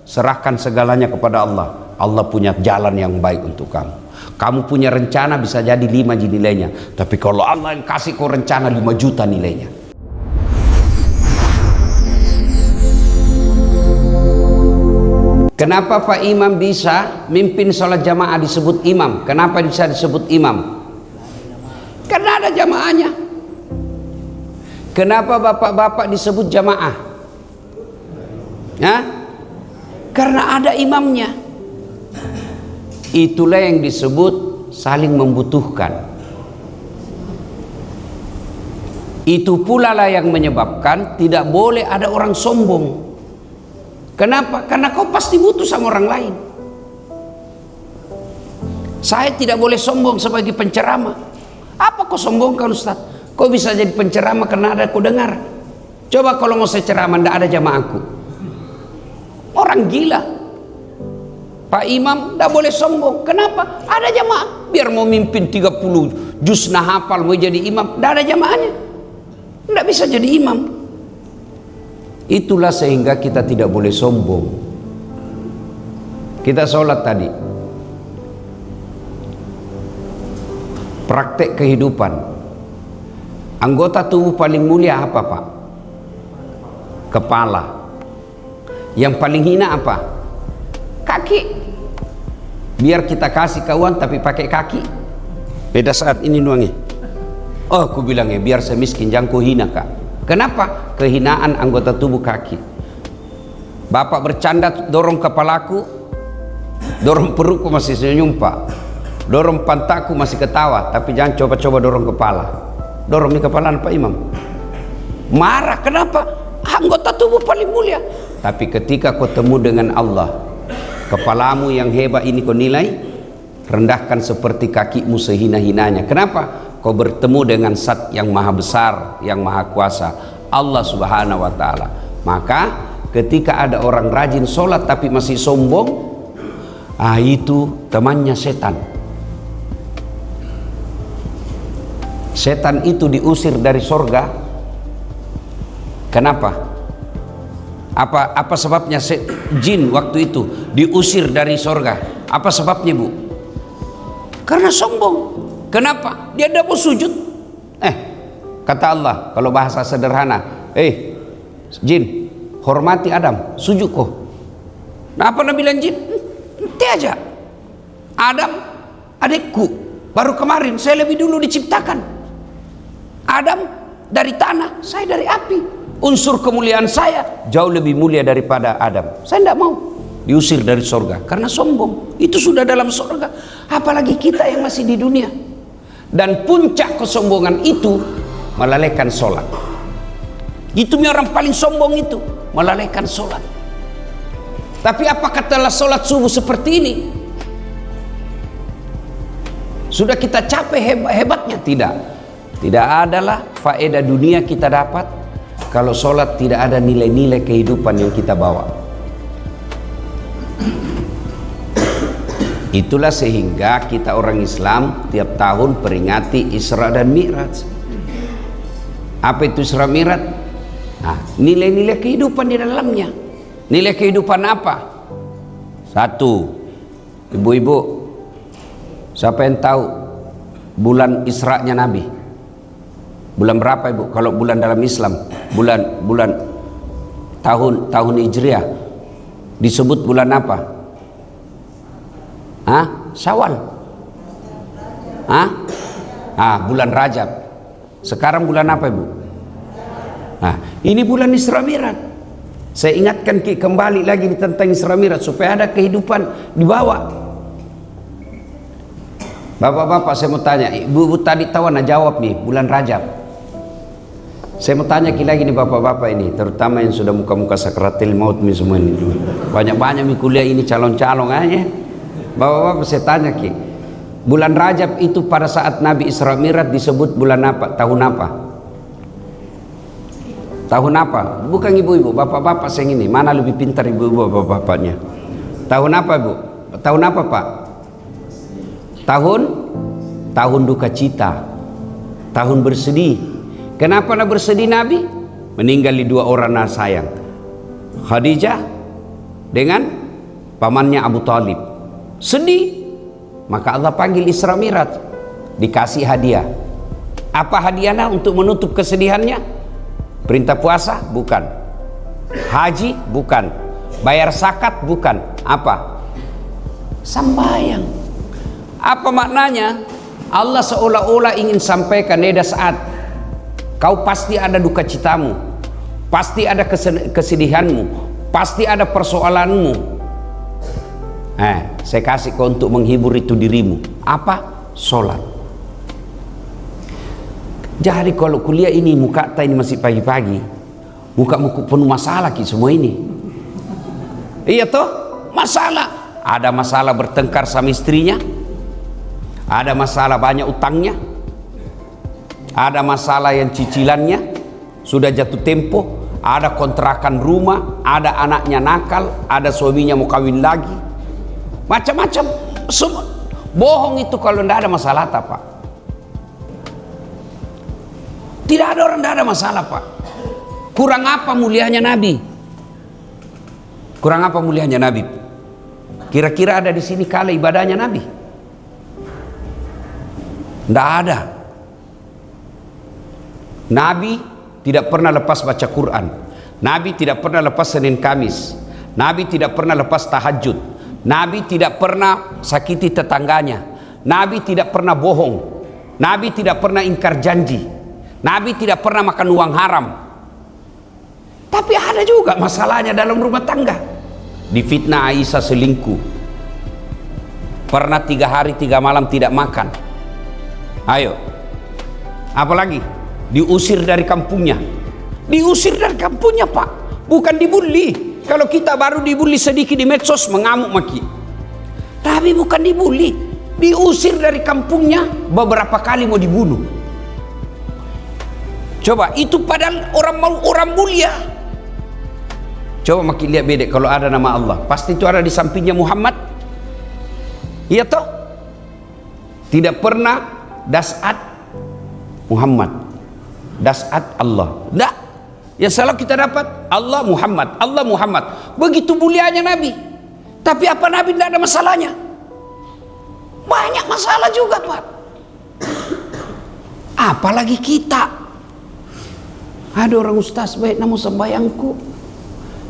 serahkan segalanya kepada Allah. Allah punya jalan yang baik untuk kamu. Kamu punya rencana bisa jadi 5 nilainya, tapi kalau Allah yang kasih kau rencana 5 juta nilainya. Kenapa Pak Imam bisa mimpin sholat jamaah disebut imam? Kenapa bisa disebut imam? Karena ada jamaahnya. Kenapa bapak-bapak disebut jamaah? Ya? Karena ada imamnya. Itulah yang disebut saling membutuhkan. Itu pula lah yang menyebabkan tidak boleh ada orang sombong. Kenapa? Karena kau pasti butuh sama orang lain. Saya tidak boleh sombong sebagai penceramah. Apa kau sombongkan Ustaz? Kau bisa jadi penceramah karena ada kau dengar. Coba kalau mau saya ceramah tidak ada jamaahku. Orang gila. Pak Imam tidak boleh sombong. Kenapa? Ada jamaah. Biar mau mimpin 30 juz hafal mau jadi imam, tidak ada jamaahnya. Tidak bisa jadi imam. Itulah sehingga kita tidak boleh sombong. Kita sholat tadi, praktek kehidupan. Anggota tubuh paling mulia apa Pak? Kepala. Yang paling hina apa? Kaki. Biar kita kasih kawan tapi pakai kaki. Beda saat ini nuangi. Oh, aku bilangnya biar saya miskin jangan kau hina Kak. Kenapa? Kehinaan anggota tubuh kaki. Bapak bercanda dorong kepalaku, dorong perutku masih senyum Pak, dorong pantatku masih ketawa, tapi jangan coba-coba dorong kepala. Dorong di kepala Pak Imam. Marah, kenapa? Anggota tubuh paling mulia. Tapi ketika kau temu dengan Allah, kepalamu yang hebat ini kau nilai, rendahkan seperti kakimu sehina-hinanya. Kenapa? Kau bertemu dengan Zat yang maha besar, yang maha kuasa, Allah subhanahu wa ta'ala. Maka ketika ada orang rajin sholat tapi masih sombong, itu temannya setan. Setan itu diusir dari sorga. Kenapa? Apa sebabnya jin waktu itu diusir dari sorga? Apa sebabnya Bu? Karena sombong. Kenapa? Dia tidak mau sujud. Kata Allah, kalau bahasa sederhana, jin, hormati Adam, sujud kok. Nah, apa Nabi bilang jin? Nanti aja. Adam, adikku, baru kemarin saya lebih dulu diciptakan. Adam dari tanah, saya dari api. Unsur kemuliaan saya jauh lebih mulia daripada Adam. Saya tidak mau diusir dari sorga karena sombong. Itu sudah dalam sorga. Apalagi kita yang masih di dunia. Dan puncak kesombongan itu melalaikan sholat. Itu orang paling sombong itu melalaikan sholat. Tapi apakah telah sholat subuh seperti ini sudah kita capek hebatnya? Tidak. Tidak adalah faedah dunia kita dapat kalau sholat tidak ada nilai-nilai kehidupan yang kita bawa. Itulah sehingga kita orang Islam tiap tahun peringati Isra dan Mi'raj. Apa itu Isra Mi'raj? Nilai-nilai kehidupan di dalamnya. Nilai kehidupan apa? Satu, ibu-ibu, siapa yang tahu bulan Isra-nya Nabi? Bulan berapa Ibu? Kalau bulan dalam Islam, bulan tahun Hijriah disebut bulan apa? Syawal. Bulan Rajab. Sekarang bulan apa Ibu? Ini bulan Isra Mi'raj. Saya ingatkan kembali lagi tentang Isra Mi'raj supaya ada kehidupan di bawah. Bapak-bapak saya mau tanya, ibu-ibu tadi tahu jawab nih bulan Rajab. Saya mau tanya lagi nih bapak-bapak ini, terutama yang sudah muka-muka sakaratil maut nih semua ini. Banyak-banyak nih kuliah ini calon-calon aja. Bapak-bapak saya tanya bulan Rajab itu pada saat Nabi Isra Mi'raj disebut bulan apa? Tahun apa? Tahun apa? Bukan ibu-ibu, bapak-bapak saya ini. Mana lebih pintar ibu-ibu bapak-bapaknya? Tahun apa Bu? Tahun apa Pak? Tahun duka cita. Tahun bersedih. Kenapa nak bersedih Nabi? Meninggal di 2 orang sayang. Khadijah dengan pamannya Abu Talib. Sedih, maka Allah panggil Isra Miraj, dikasih hadiah. Apa hadiahnya untuk menutup kesedihannya? Perintah puasa? Bukan. Haji? Bukan. Bayar zakat? Bukan. Apa? Sembahyang. Apa maknanya? Allah seolah-olah ingin sampaikan, Saad, kau pasti ada duka citamu, pasti ada kesedihanmu, pasti ada persoalanmu. Saya kasih kau untuk menghibur itu dirimu. Apa? Sholat. Jadi kalau kuliah ini muka ini masih pagi-pagi, muka penuh masalah semua ini. Iya toh, masalah. Ada masalah bertengkar sama istrinya, ada masalah banyak utangnya, ada masalah yang cicilannya sudah jatuh tempo, ada kontrakan rumah, ada anaknya nakal, ada suaminya mau kawin lagi, macam-macam. Semua bohong itu kalau tidak ada masalah, Pak. Tidak ada orang tidak ada masalah, Pak. Kurang apa mulianya Nabi? Kurang apa mulianya Nabi? Kira-kira ada di sini kala ibadahnya Nabi? Tidak ada. Nabi tidak pernah lepas baca Quran. Nabi tidak pernah lepas Senin Kamis. Nabi tidak pernah lepas tahajud. Nabi tidak pernah sakiti tetangganya. Nabi tidak pernah bohong. Nabi tidak pernah ingkar janji. Nabi tidak pernah makan uang haram. Tapi ada juga masalahnya dalam rumah tangga. Difitnah Aisyah selingkuh. Pernah 3 hari 3 malam tidak makan. Ayo. Apalagi? Diusir dari kampungnya. Diusir dari kampungnya, Pak. Bukan dibully. Kalau kita baru dibully sedikit di medsos mengamuk maki. Tapi bukan dibully. Diusir dari kampungnya, beberapa kali mau dibunuh. Coba, itu padahal orang mulia. Coba makin lihat bedek kalau ada nama Allah, pasti itu ada di sampingnya Muhammad. Iya toh? Tidak pernah dasat Muhammad, dasat Allah. Tidak. Ya salah kita dapat Allah Muhammad, Allah Muhammad. Begitu mulianya Nabi. Tapi apa Nabi tidak ada masalahnya? Banyak masalah juga, Pak. Apalagi kita. Ada orang ustaz, baik namun sembayangku,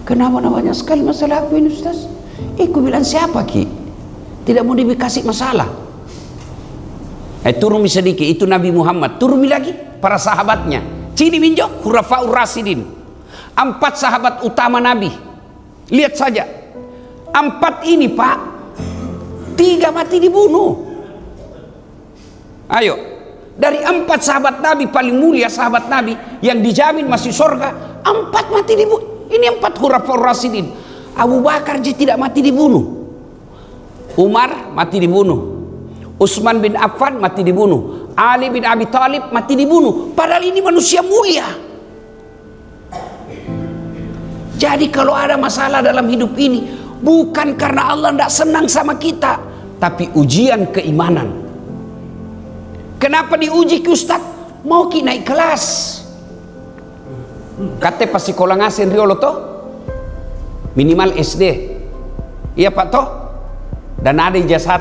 kenapa banyak sekali masalah aku ini ustaz? Aku bilang siapa ki? Tidak mau dikasih masalah. Turun sedikit, itu Nabi Muhammad. Turun lagi para sahabatnya. Cini minjo, Khulafaur Rasyidin. 4 sahabat utama Nabi. Lihat saja. 4 ini, Pak. 3 mati dibunuh. Ayo. Dari 4 sahabat Nabi paling mulia sahabat Nabi yang dijamin masih surga, 4 mati dibunuh. Ini 4 Khulafaur Rasyidin. Abu Bakar tidak mati dibunuh. Umar mati dibunuh. Utsman bin Affan mati dibunuh. Ali bin Abi Thalib mati dibunuh. Padahal ini manusia mulia. Jadi kalau ada masalah dalam hidup ini, bukan karena Allah tidak senang sama kita, tapi ujian keimanan. Kenapa diuji ke Ustaz? Mau ki naik kelas. Kata pas sekolah ngasen riolo toh, minimal SD. Iya Pak toh. Dan ada ijazah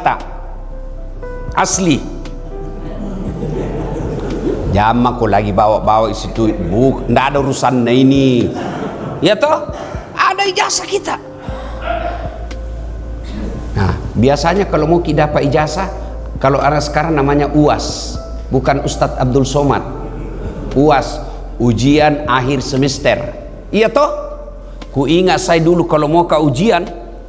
asli. Jama kok lagi bawa-bawa situ, nggak ada urusan ini. Ya toh, ada ijazah kita. Nah, biasanya kalau mau kita dapat ijazah, kalau anak sekarang namanya UAS, bukan Ustadz Abdul Somad. UAS, ujian akhir semester. Iya toh? Ku ingat saya dulu kalau mau ke ujian,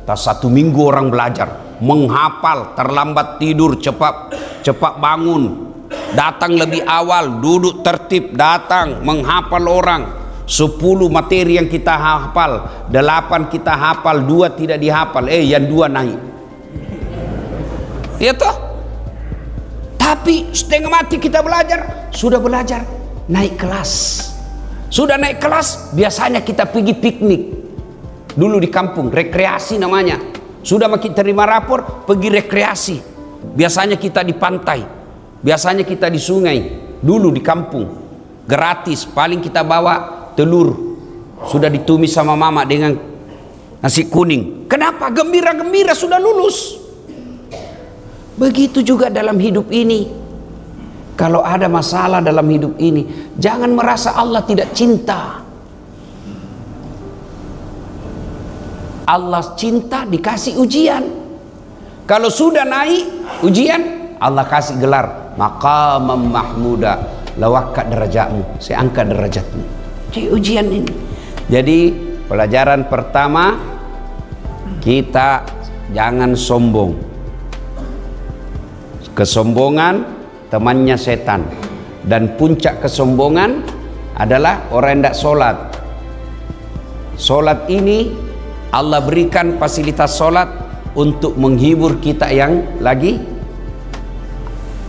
tak 1 minggu orang belajar, menghafal, terlambat tidur, cepat bangun, datang lebih awal, duduk tertib, datang, menghafal orang. 10 materi yang kita hafal, 8 kita hafal, 2 tidak dihafal, yang 2 naik. Iya toh? Tapi setengah mati kita belajar, sudah belajar naik kelas. Sudah naik kelas, biasanya kita pergi piknik. Dulu di kampung, rekreasi namanya. Sudah makin terima rapor, pergi rekreasi. Biasanya kita di pantai, biasanya kita di sungai. Dulu di kampung, gratis, paling kita bawa telur. Sudah ditumis sama mama dengan nasi kuning. Kenapa? Gembira-gembira sudah lulus. Begitu juga dalam hidup ini. Kalau ada masalah dalam hidup ini, jangan merasa Allah tidak cinta. Allah cinta dikasih ujian. Kalau sudah naik ujian, Allah kasih gelar maqamam mahmuda, lawakka derajatmu, saya angkat derajatmu. Jadi ujian ini. Jadi pelajaran pertama, kita jangan sombong. Kesombongan temannya setan, dan puncak kesombongan adalah orang yang tidak sholat. Sholat ini Allah berikan fasilitas sholat untuk menghibur kita yang lagi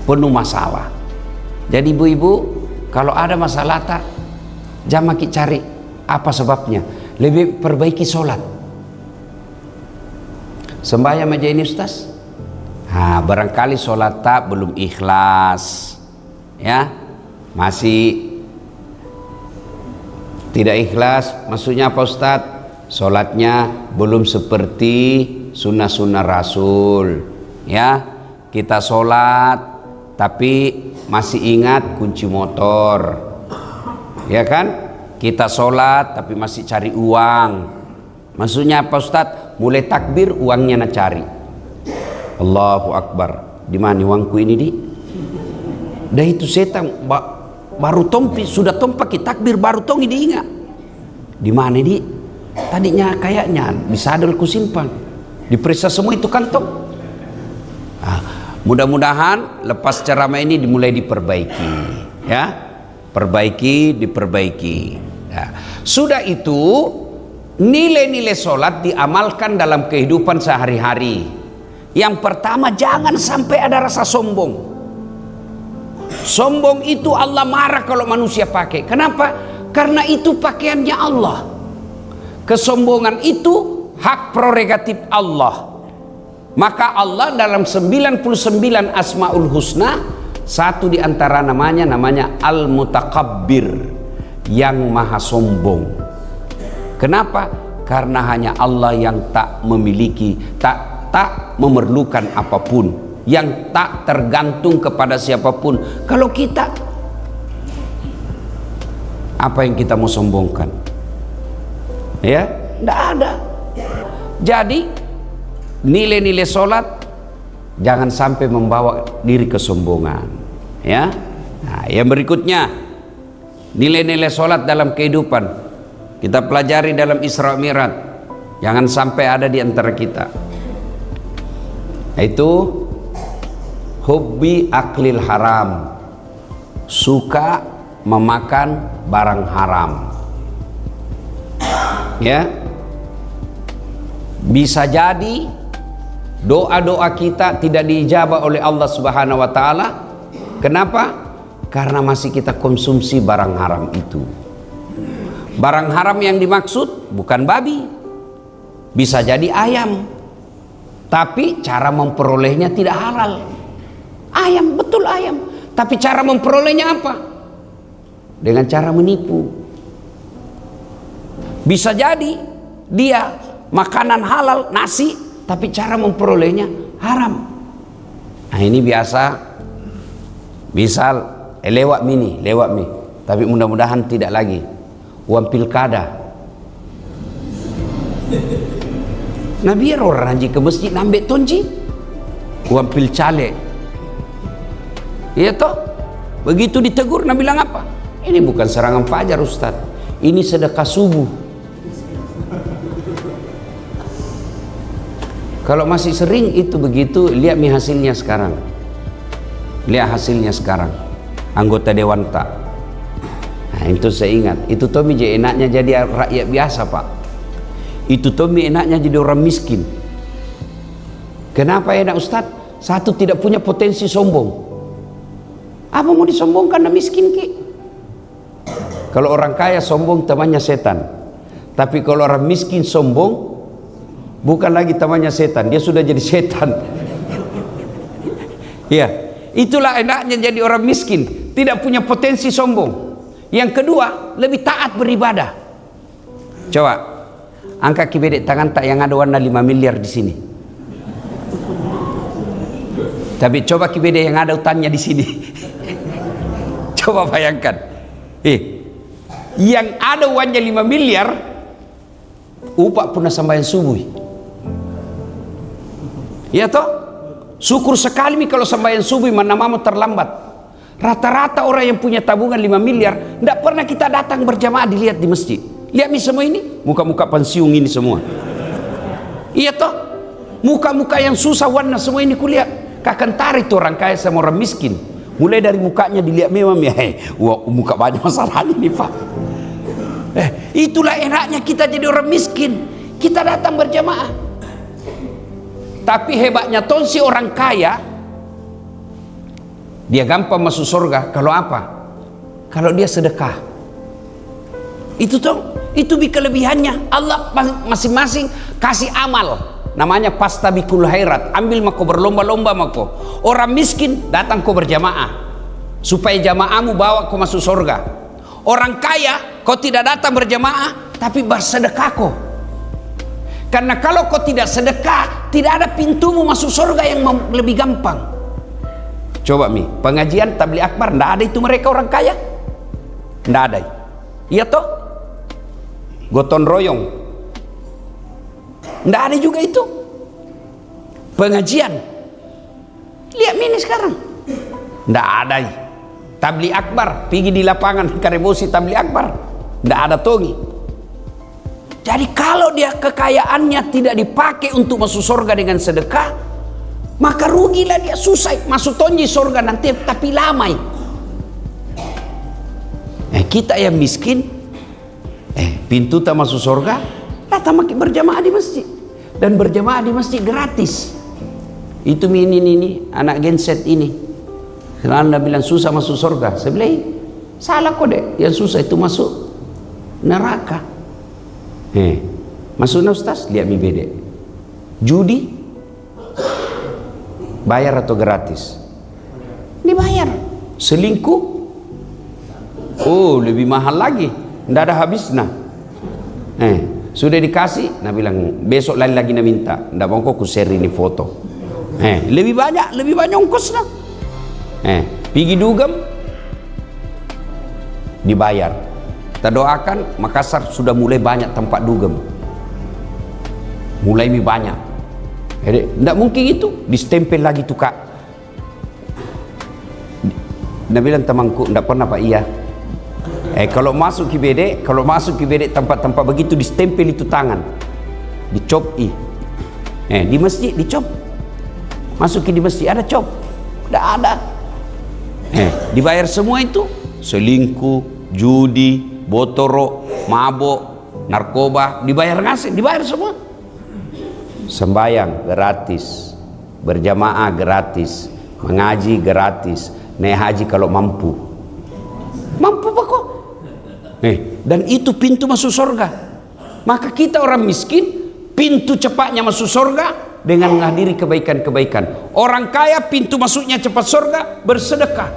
penuh masalah. Jadi ibu-ibu, kalau ada masalah tak, jangan kita cari apa sebabnya, lebih perbaiki sholat. Sembahyang aja ini Ustaz. Barangkali sholat tak belum ikhlas, ya, masih tidak ikhlas. Maksudnya apa Ustaz? Sholatnya belum seperti sunnah-sunnah Rasul, ya. Kita sholat tapi masih ingat kunci motor, ya kan? Kita sholat tapi masih cari uang. Maksudnya apa Ustaz? Mulai takbir uangnya nak cari. Allahu Akbar. Di mana uangku ini di? Dah itu setan baru tompi sudah tompaki takbir baru tongi diingat. Di mana di? Tadinya kayaknya di sadel ku simpan. Diperiksa semua itu kantong. Mudah-mudahan lepas ceramah ini dimulai diperbaiki, ya. Diperbaiki. Ya. Sudah itu nilai-nilai sholat diamalkan dalam kehidupan sehari-hari. Yang pertama, jangan sampai ada rasa sombong. Sombong itu Allah marah kalau manusia pakai. Kenapa? Karena itu pakaiannya Allah. Kesombongan itu hak prerogatif Allah. Maka Allah dalam 99 Asmaul Husna, satu di antara namanya Al-Mutakabbir, yang maha sombong. Kenapa? Karena hanya Allah yang tak memiliki, tak memerlukan apapun, yang tak tergantung kepada siapapun. Kalau kita, apa yang kita mau sombongkan? Ya, tidak ada. Jadi nilai-nilai sholat jangan sampai membawa diri kesombongan, ya. Nah, yang berikutnya, nilai-nilai sholat dalam kehidupan kita pelajari dalam Isra Mi'raj. Jangan sampai ada di antara kita itu hobi aklil haram, suka memakan barang haram, ya. Bisa jadi doa-doa kita tidak diijabah oleh Allah Subhanahu wa taala. Kenapa? Karena masih kita konsumsi barang haram itu. Barang haram yang dimaksud bukan babi, bisa jadi ayam, tapi cara memperolehnya tidak halal. Ayam, betul ayam, tapi cara memperolehnya apa? Dengan cara menipu. Bisa jadi dia makanan halal, nasi, tapi cara memperolehnya haram. Nah ini biasa, misal lewat mie, tapi mudah-mudahan tidak lagi uang pilkada. Nah biar orang haji ke masjid nambah tonji uang pil caleg, ya toh. Begitu ditegur, nah bilang apa? Ini bukan serangan fajar Ustaz, ini sedekah subuh. Kalau masih sering itu begitu, lihat mi hasilnya sekarang. Lihat hasilnya sekarang, anggota dewan tak. Nah itu saya ingat, itu Tommy je enaknya jadi rakyat biasa Pak. Itu Tommy enaknya jadi orang miskin. Kenapa enak Ustaz? Satu, tidak punya potensi sombong. Apa mau disombongkan, miskin ki? Kalau orang kaya sombong temannya setan. Tapi kalau orang miskin sombong, bukan lagi temannya setan, dia sudah jadi setan. Ya, itulah enaknya jadi orang miskin, tidak punya potensi sombong. Yang kedua, lebih taat beribadah. Coba, Angkat kibedek tangan tak yang ada warna 5 miliar di sini. Tapi coba kibedek yang ada hutannya di sini. Coba bayangkan. Yang ada uangnya 5 miliar, upak puna sambayan subuh. Ya toh? Syukur sekali kalau sambayan subuh mana mau terlambat. Rata-rata orang yang punya tabungan 5 miliar tidak pernah kita datang berjamaah dilihat di masjid. Lihat nih semua ini, muka-muka pensiun ini semua. Iya toh? Muka-muka yang susah warna semua ini kulihat. Kakak tarik tuh orang kaya sama orang miskin. Mulai dari mukanya dilihat memang ya, muka banyak masalah ini Pak. Itulah enaknya kita jadi orang miskin. Kita datang berjamaah. Tapi hebatnya tonsi orang kaya, dia gampang masuk surga. Kalau apa? Kalau dia sedekah. Itu tuh, itu kelebihannya. Allah masing-masing kasih amal. Namanya pastabikul khairat. Ambil mako berlomba-lomba mako. Orang miskin datang kau berjamaah supaya jamaahmu bawa kau masuk surga. Orang kaya kau tidak datang berjamaah tapi bersedekah kau. Karena kalau kau tidak sedekah, tidak ada pintumu masuk surga yang lebih gampang. Coba pengajian tabligh akbar, tidak ada itu mereka orang kaya, tidak ada. Iya toh? Gotong royong, tidak ada juga itu. Pengajian, lihat ini sekarang, tidak ada. Tabligh akbar, pergi di lapangan Karebosi tabligh akbar, tidak ada tongi. Jadi kalau dia kekayaannya tidak dipakai untuk masuk surga dengan sedekah, maka rugilah dia, susah masuk tonji surga nanti tapi lamai. Kita yang miskin, pintu tak masuk surga, datang berjamaah di masjid. Dan berjamaah di masjid gratis. Itu ini anak genset ini. Kalau Anda bilang susah masuk surga, saya bilang salah kok deh. Yang susah itu masuk neraka. Masuknya Ustaz, lihat bedek. Judi bayar atau gratis? Dibayar. Selingkuh, oh lebih mahal lagi, tidak ada habisnya. Sudah dikasih, nah bilang besok lain lagi nak minta, tidak mau kok share ini foto. Lebih banyak ongkosnya. Pergi dugem, dibayar. Kita doakan Makassar sudah mulai banyak tempat dugem, mulai banyak. Tidak mungkin itu distempel lagi tuh Kak. Dia bilang temanku, tidak pernah Pak, iya. Kalau masuk KBD tempat-tempat begitu distempel itu tangan, dicop di masjid dicop, masuk di masjid ada cop, tidak ada. Dibayar semua itu, selingkuh, judi, botoro, mabok, narkoba, dibayar semua. Sembayang gratis, berjamaah gratis, mengaji gratis, naik haji kalau mampu apa kok. Dan itu pintu masuk surga. Maka kita orang miskin, pintu cepatnya masuk surga dengan menghadiri kebaikan-kebaikan. Orang kaya pintu masuknya cepat surga bersedekah.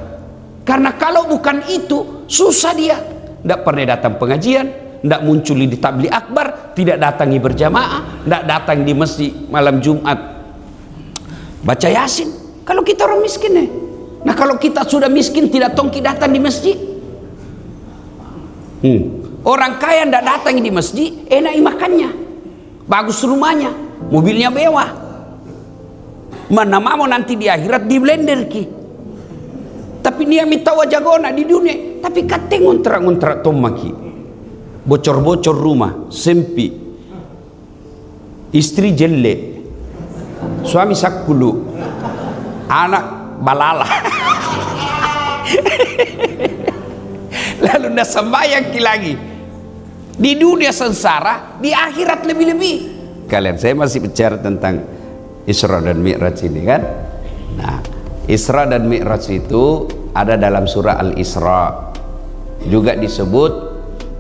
Karena kalau bukan itu susah dia. Tidak pernah datang pengajian, tidak muncul di tabligh akbar, tidak datangi berjamaah, tidak datang di masjid malam Jumat baca Yasin. Kalau kita orang miskin Nah kalau kita sudah miskin tidak tongki datang di masjid. Orang kaya tidak datang di masjid, enak makannya, bagus rumahnya, mobilnya mewah. Mana mau nanti di akhirat di blender ki. Tapi dia minta wajah gona di dunia, tapi kateng ngontrak tomaki, bocor-bocor rumah, sempit, istri jelek, suami sakulu, anak balala. Lalu ndak sembahyang lagi. Di dunia sengsara, di akhirat lebih-lebih. Kalian, saya masih bicara tentang Isra dan Mi'raj ini kan. Nah, Isra dan Mi'raj itu ada dalam surah Al-Isra, juga disebut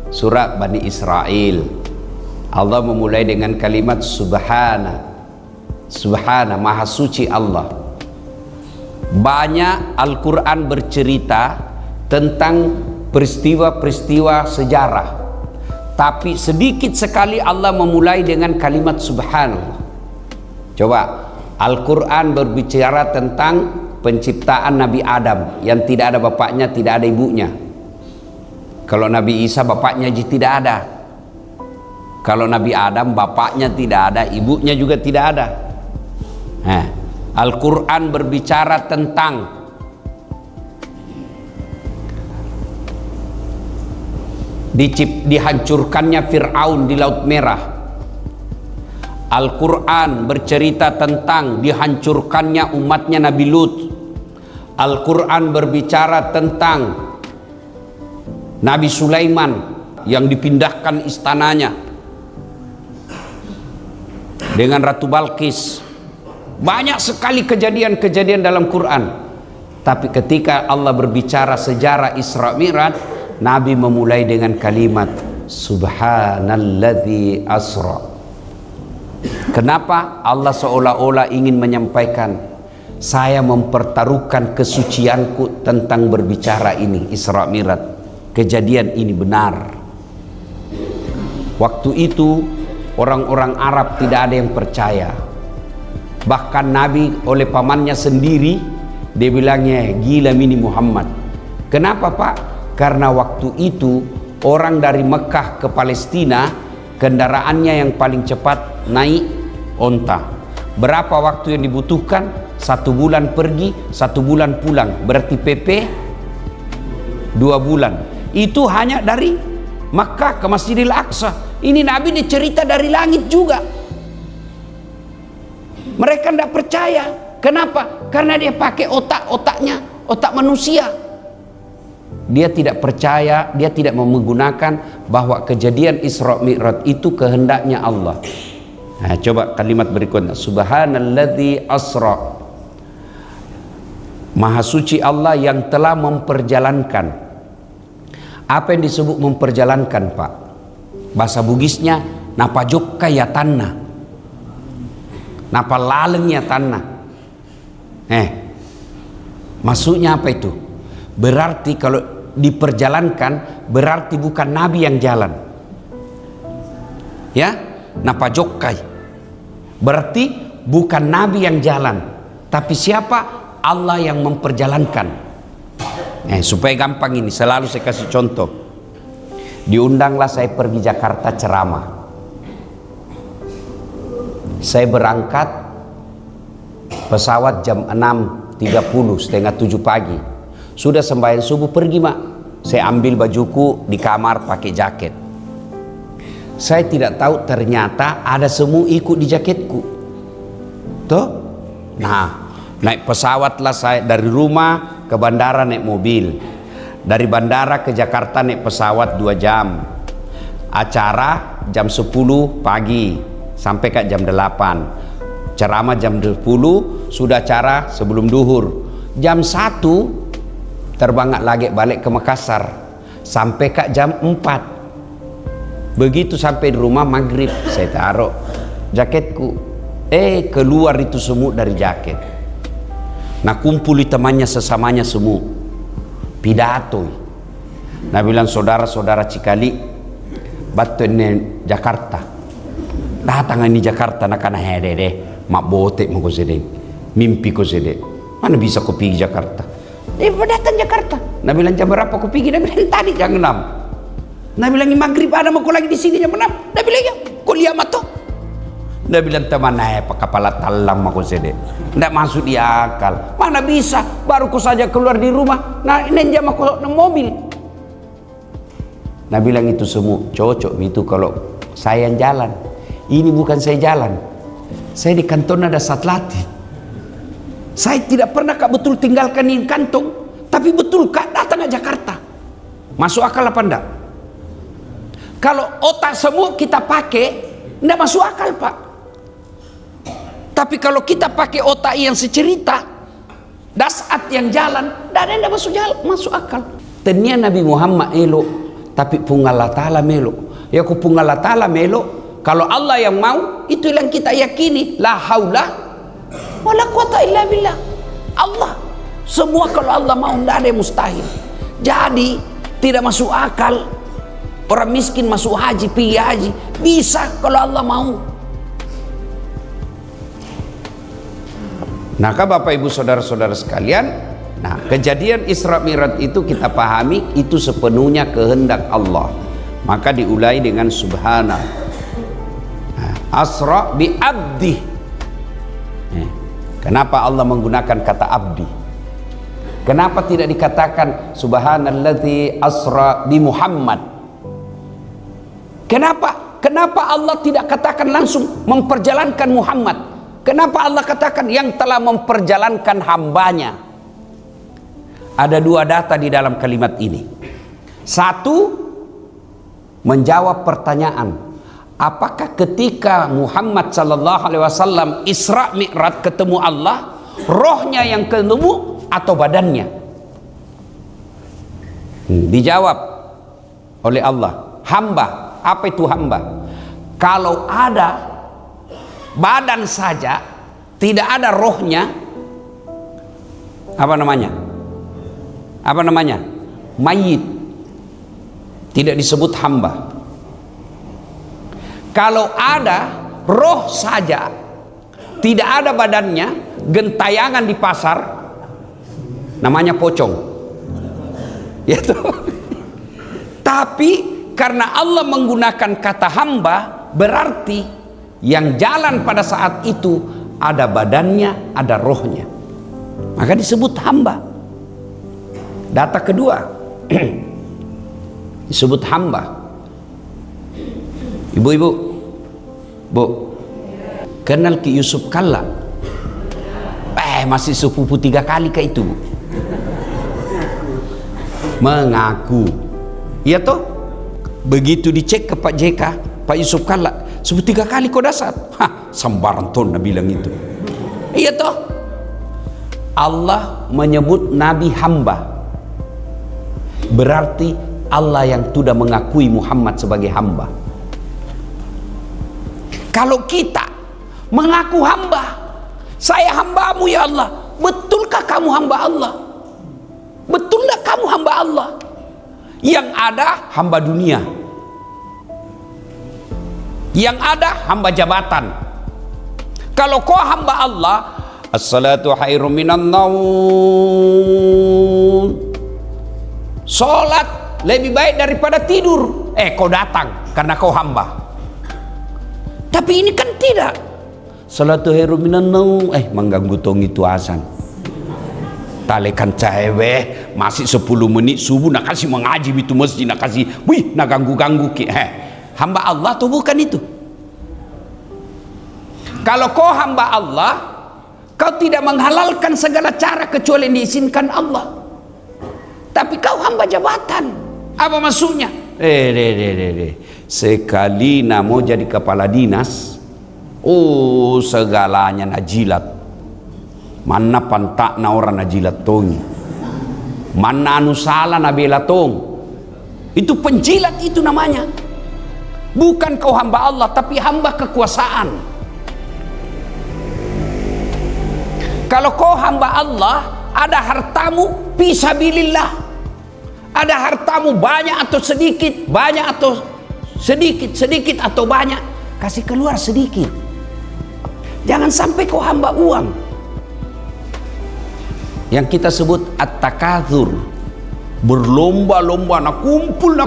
surah Bani Israel. Allah memulai dengan kalimat Subhana, Maha Suci Allah. Banyak Al-Quran bercerita tentang peristiwa-peristiwa sejarah, Tapi sedikit sekali Allah memulai dengan kalimat subhanallah. Coba, Al-Quran berbicara tentang penciptaan Nabi Adam yang tidak ada bapaknya, tidak ada ibunya. Kalau Nabi Isa bapaknya tidak ada. Kalau Nabi Adam bapaknya tidak ada, ibunya juga tidak ada. Nah, Al-Quran berbicara tentang dihancurkannya Fir'aun di Laut Merah. Al-Quran bercerita tentang dihancurkannya umatnya Nabi Lut. Al-Quran berbicara tentang Nabi Sulaiman yang dipindahkan istananya dengan Ratu Balkis. Banyak sekali kejadian-kejadian dalam Quran. Tapi ketika Allah berbicara sejarah Isra Mi'raj, Nabi memulai dengan kalimat Subhanalladzi asra. Kenapa? Allah seolah-olah ingin menyampaikan, saya mempertaruhkan kesucianku tentang berbicara ini, Isra Mi'raj. Kejadian ini benar. Waktu itu orang-orang Arab tidak ada yang percaya. Bahkan Nabi oleh pamannya sendiri, dia bilangnya gila mini Muhammad. Kenapa Pak? Karena waktu itu orang dari Mekah ke Palestina, kendaraannya yang paling cepat naik onta. Berapa waktu yang dibutuhkan? 1 bulan pergi, 1 bulan pulang. Berarti PP 2 bulan. Itu hanya dari Makkah ke Masjidil Aqsa. Ini Nabi dicerita dari langit juga. Mereka tidak percaya. Kenapa? Karena dia pakai otaknya, otak manusia. Dia tidak percaya, dia tidak menggunakan bahwa kejadian Isra Mi'raj itu kehendaknya Allah. Nah, coba kalimat berikutnya, Subhanalladzi asra. Maha suci Allah yang telah memperjalankan. Apa yang disebut memperjalankan, Pak? Bahasa Bugisnya napajokka ya tanah, napalaleng ya tanah. Maksudnya apa itu? Berarti kalau diperjalankan, berarti bukan Nabi yang jalan. Ya, napajokkai. Berarti bukan Nabi yang jalan, tapi siapa? Allah yang memperjalankan. Supaya gampang ini, selalu saya kasih contoh. Diundanglah saya pergi Jakarta ceramah. Saya berangkat pesawat jam 6.30, setengah 7 pagi. Sudah sembahyang subuh pergi Mak. Saya ambil bajuku di kamar pakai jaket. Saya tidak tahu ternyata ada semua ikut di jaketku. Tuh. Nah, naik pesawatlah saya dari rumah ke bandara naik mobil. Dari bandara ke Jakarta naik pesawat 2 jam. Acara jam 10 pagi sampai ke jam 8. Ceramah jam 10, sudah acara sebelum duhur. Jam 1 terbang lagi balik ke Makassar sampai ke jam 4. Begitu sampai di rumah maghrib, saya taruh jaketku. Keluar itu semut dari jaket. Nah, kumpuli temannya sesamanya semua. Pidato. Nah, bilang saudara-saudara Cikali, batu ini Jakarta. Datang ini Jakarta nak kana hedede, mak botek mau sedeng. Mimpi ko sedeng. Mana bisa kau pergi Jakarta? Datang Jakarta. Nah, bilang jam berapa kau pergi? Nah, bilang tadi jam 6. Nah, bilang maghrib ada mau kau lagi di sini jam 6. Nah, bilang ya, kau lihat mata. Nah, bilang teman pak kepala talam aku sedek. Tidak masuk di akal. Mana bisa? Baru ku saja keluar di rumah. Nah, ini jam aku mobil. Nah, bilang itu semua cocok itu kalau saya yang jalan. Ini bukan saya jalan. Saya di kantor ada satlatih. Saya tidak pernah Kak betul tinggalkan di kantong. Tapi betul Kak datang ke Jakarta. Masuk akal apa enggak? Kalau otak semua kita pakai, enggak masuk akal Pak. Tapi kalau kita pakai otak yang secerita, dasat yang jalan, dan tidak masuk akal. Tanya Nabi Muhammad elok, tapi pungalah ta'ala melok. Ya ku pungalah ta'ala melok. Kalau Allah yang mau, itu yang kita yakini. La haula wala quwata illa billah. Allah. Semua kalau Allah mau, tidak ada yang mustahil. Jadi tidak masuk akal Orang miskin masuk haji, pergi haji, bisa kalau Allah mau. Nah, Bapak Ibu saudara-saudara sekalian, nah kejadian Isra Mi'raj itu kita pahami itu sepenuhnya kehendak Allah. Maka diulai dengan subhana. Nah, asra bi abdi. Kenapa Allah menggunakan kata abdi? Kenapa tidak dikatakan subhanalladzi asra bi Muhammad? Kenapa Allah tidak katakan langsung memperjalankan Muhammad? Kenapa Allah katakan yang telah memperjalankan hambanya? Ada dua data di dalam kalimat ini. Satu, menjawab pertanyaan, apakah ketika Muhammad sallallahu alaihi wasallam Isra Mi'raj ketemu Allah, rohnya yang ketemu atau badannya? Dijawab oleh Allah, hamba. Apa itu hamba? Kalau ada badan saja, tidak ada rohnya, apa namanya? Apa namanya? Mayit. Tidak disebut hamba. Kalau ada roh saja, tidak ada badannya, gentayangan di pasar, namanya pocong. Ya toh? Tapi karena Allah menggunakan kata hamba, berarti yang jalan pada saat itu ada badannya, ada rohnya, maka disebut hamba. Data kedua disebut hamba. Ibu-ibu, Bu, kenal Ki Yusuf Kalla? Masih sepupu 3 kali ke itu, Bu. Mengaku, iya toh? Begitu dicek ke Pak JK, Pak Yusuf Kalla, sebut 3 kali kau dasar. Sambaran ton bilang itu. Iya toh? Allah menyebut Nabi hamba. Berarti Allah yang sudah mengakui Muhammad sebagai hamba. Kalau kita mengaku hamba, saya hambamu ya Allah, betulkah kamu hamba Allah? Betulkah kamu hamba Allah? Yang ada hamba dunia, yang ada hamba jabatan. Kalau kau hamba Allah, as-salatu khairum minan naum, salat lebih baik daripada tidur. Kau datang karena kau hamba. Tapi ini kan tidak. Salatu khairum minan naum, mengganggu tong itu azan. Talekan cewek masih 10 menit subuh nak kasih mengaji itu masjid, nak kasih wih nak ganggu-ganggu ki. Hamba Allah tuh bukan itu. Kalau kau hamba Allah, kau tidak menghalalkan segala cara kecuali yang diizinkan Allah. Tapi kau hamba jabatan. Apa maksudnya? Sekali nak mau jadi kepala dinas, segalanya nak jilat. Mana pantak na orang na jilat tong, mana anu salah na bela tong. Itu penjilat itu namanya. Bukan kau hamba Allah, tapi hamba kekuasaan. Kalau kau hamba Allah, ada hartamu fisabilillah, ada hartamu banyak atau sedikit, banyak atau sedikit, sedikit atau banyak, kasih keluar sedikit. Jangan sampai kau hamba uang. Yang kita sebut at-takatsur, berlomba-lomba, nak kumpul,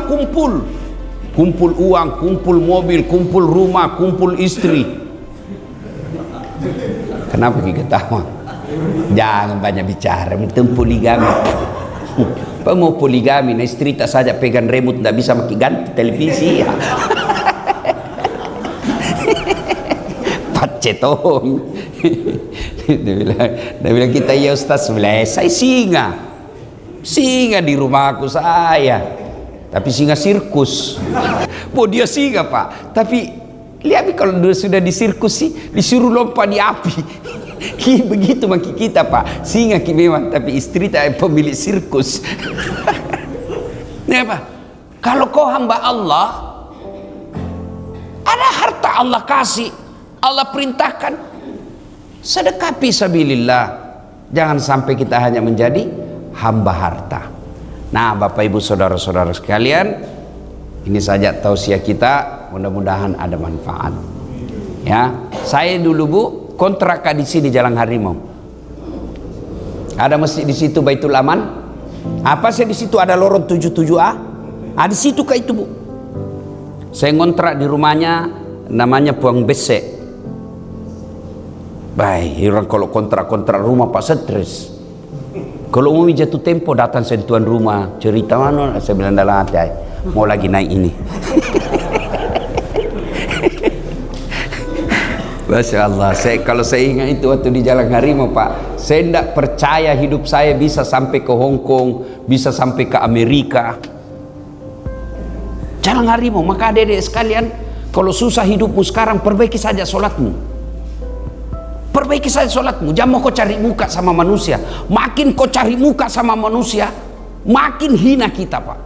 kumpul uang, kumpul mobil, kumpul rumah, kumpul istri. Kenapa kita ketawa? Jangan banyak bicara, itu poligami. Apa mau poligami? Nah, istri tak saja pegang remote, tidak bisa makin ganti televisi. Pacetong. Dia bilang kita ya Ustaz, saya singa di rumahku saya, tapi singa sirkus. Dia singa Pak, tapi lihat kalau sudah di sirkus sih disuruh lompat di api. Begitu maki kita Pak, singa memang, tapi istri tak pemilik sirkus. Ini apa? Kalau kau hamba Allah, ada harta Allah kasih, Allah perintahkan, sedekah fisabilillah. Jangan sampai kita hanya menjadi hamba harta. Nah, Bapak Ibu saudara-saudara sekalian, Ini saja tausiah kita, mudah-mudahan ada manfaat. Ya, saya dulu Bu kontrak di sini Jalan Harimau. Ada masjid di situ Baitul Aman. Apa sih di situ ada lorong 77A? Di situ kah itu Bu? Saya ngontrak di rumahnya namanya Puang Besek. Baik, orang kalau kontrak rumah Pak stres. Kalau umumnya jatuh tempo datang sentuhan rumah, cerita mana, saya bilang dalam hati, mau lagi naik ini. Masya Allah, kalau saya ingat itu waktu di Jalan Harimau Pak, saya tidak percaya hidup saya bisa sampai ke Hong Kong, bisa sampai ke Amerika. Jalan Harimau, maka adik-adik sekalian, kalau susah hidupmu sekarang, perbaiki saja sholatmu. Perbaiki saja sholatmu, jangan mau kau cari muka sama manusia. Makin kau cari muka sama manusia, makin hina kita Pak.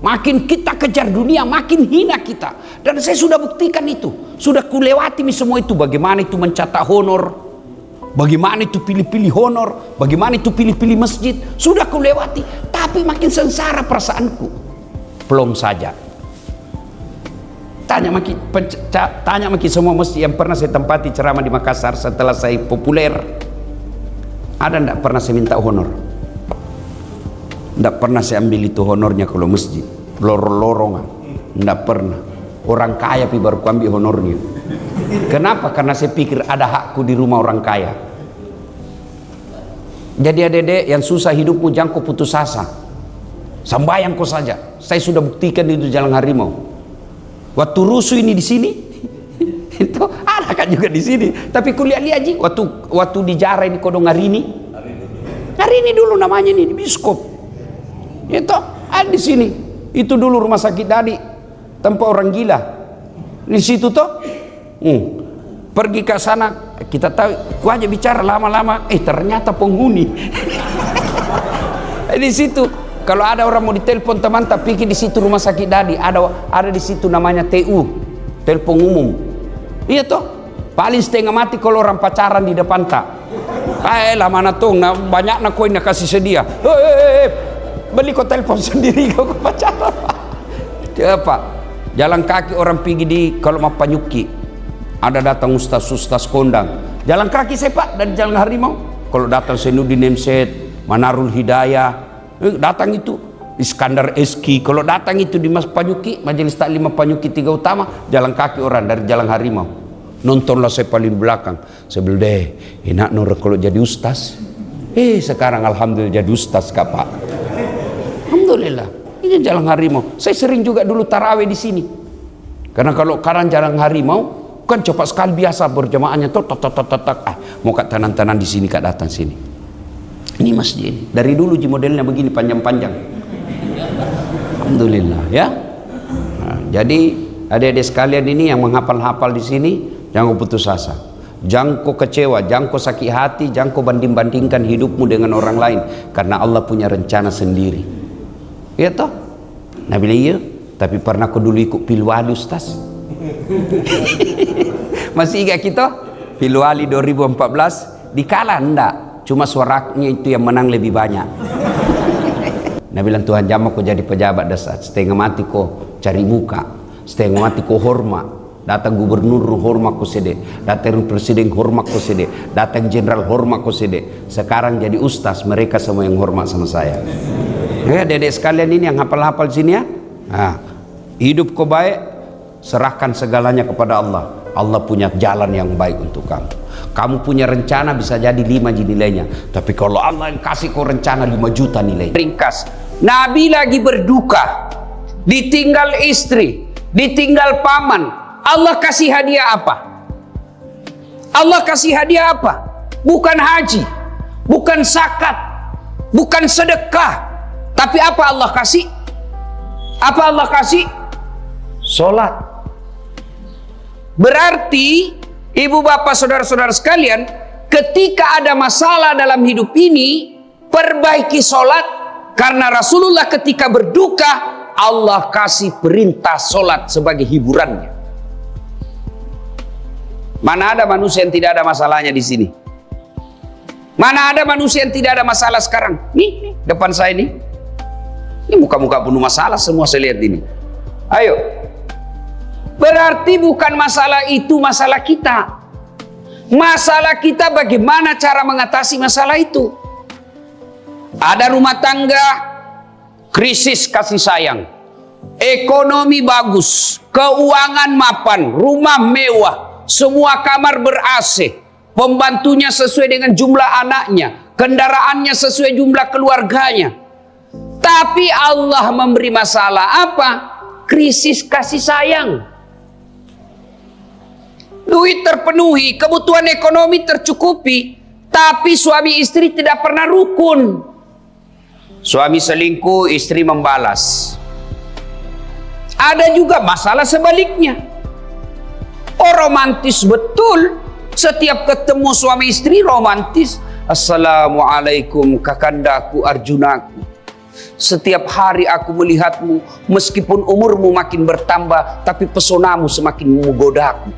Makin kita kejar dunia, makin hina kita. Dan saya sudah buktikan itu, sudah kulewati semua itu. Bagaimana itu mencatat honor, bagaimana itu pilih-pilih honor, bagaimana itu pilih-pilih masjid, sudah kulewati. Tapi makin sengsara perasaanku. Belum saja. Tanya maki semua masjid yang pernah saya tempati ceramah di Makassar setelah saya populer, ada ndak pernah saya minta honor? Ndak pernah saya ambil itu honornya kalau masjid, lorong-lorongan, ndak pernah. Orang kaya baru ku ambil honornya. Kenapa? Karena saya pikir ada hakku di rumah orang kaya. Jadi adik-adik yang susah hidupmu jangan kau putus asa, sembahyang kau saja. Saya sudah buktikan itu Jalan Harimau. Waktu rusuh ini di sini, itu ada kan juga di sini. Tapi kuliah-lihat aja. Waktu di Jara ini kodong Ngarini dulu namanya nih di Biskop. Itu ada di sini. Itu dulu rumah sakit Dadi, tempat orang gila. Di situ toh, pergi ke sana kita tahu. Ku aja bicara lama-lama, ternyata penghuni. Di situ. Kalau ada orang mau ditelepon teman, tak pikir di situ rumah sakit Dadi, ada di situ namanya TU, telepon umum. Iya toh, paling setengah mati kalau orang pacaran di depan tak. Lah mana tuh, banyak nak koin nak kasih sedia. Beli kau telepon sendiri kau pacaran. Apa? Jalan kaki orang pergi di kalau mau Panyuki, ada datang ustaz kondang. Jalan kaki saya Pak dari Jalan Harimau. Kalau datang Senudin Nemset, Manarul Hidayah. Datang itu Iskandar Eski, kalau datang itu di Mas Panyuki, Majelis Taklim Panyuki 3 Utama, jalan kaki orang dari Jalan Harimau. Nontonlah saya paling belakang. Saya bilang deh, enak nur kalau jadi ustaz. Sekarang alhamdulillah jadi ustaz Kak Pak. Alhamdulillah. Ini Jalan Harimau. Saya sering juga dulu tarawih di sini. Karena kalau sekarang Jalan Harimau kan cepat sekali biasa berjamaahnya tuh mau kat tanan-tanan di sini Kak datang sini. Ini masjid ini. Dari dulu modelnya begini panjang-panjang. Alhamdulillah ya. Jadi adik-adik sekalian ini yang menghafal-hafal di sini jangan putus asa. Jangan kau kecewa, jangan kau sakit hati, jangan kau banding-bandingkan hidupmu dengan orang lain karena Allah punya rencana sendiri. Iya toh? Nabi iya, tapi pernah kau dulu ikut pilwali Ustaz? Masih ingat kita? Pilwali 2014 dikalah enggak? Cuma suaranya itu yang menang lebih banyak. Nah bilang Tuhan jamah kau jadi pejabat dasar. Setengah mati kau cari muka, setengah mati kau hormat. Datang gubernur hormat kau sede, datang presiden hormat kau sede, datang jenderal hormat kau sede. Sekarang jadi ustaz, mereka semua yang hormat sama saya. Ya dedek sekalian ini yang hafal-hafal sini ya. Hidup kau baik, serahkan segalanya kepada Allah. Allah punya jalan yang baik untuk kamu. Kamu punya rencana bisa jadi 5 nilainya, tapi kalau Allah yang kasih kau rencana 5 juta nilai. Ringkas, Nabi lagi berduka, ditinggal istri, ditinggal paman. Allah kasih hadiah apa? Allah kasih hadiah apa? Bukan haji, bukan zakat, bukan sedekah, tapi apa Allah kasih? Apa Allah kasih? Sholat. Berarti ibu bapak saudara-saudara sekalian, ketika ada masalah dalam hidup ini, perbaiki sholat. Karena Rasulullah ketika berduka, Allah kasih perintah sholat sebagai hiburannya. Mana ada manusia yang tidak ada masalahnya di sini? Mana ada manusia yang tidak ada masalah sekarang? Nih, depan saya nih. Ini muka-muka penuh masalah semua saya lihat ini. Ayo. Berarti bukan masalah itu masalah kita. Masalah kita bagaimana cara mengatasi masalah itu. Ada rumah tangga, krisis kasih sayang. Ekonomi bagus, keuangan mapan, rumah mewah, semua kamar ber-AC, pembantunya sesuai dengan jumlah anaknya, kendaraannya sesuai jumlah keluarganya. Tapi Allah memberi masalah apa? Krisis kasih sayang. Duit terpenuhi, kebutuhan ekonomi tercukupi, tapi suami istri tidak pernah rukun. Suami selingkuh, istri membalas. Ada juga masalah sebaliknya. Oh, romantis betul. Setiap ketemu suami istri romantis. Assalamualaikum kakandaku Arjunaku. Setiap hari aku melihatmu, meskipun umurmu makin bertambah, tapi pesonamu semakin menggodaku.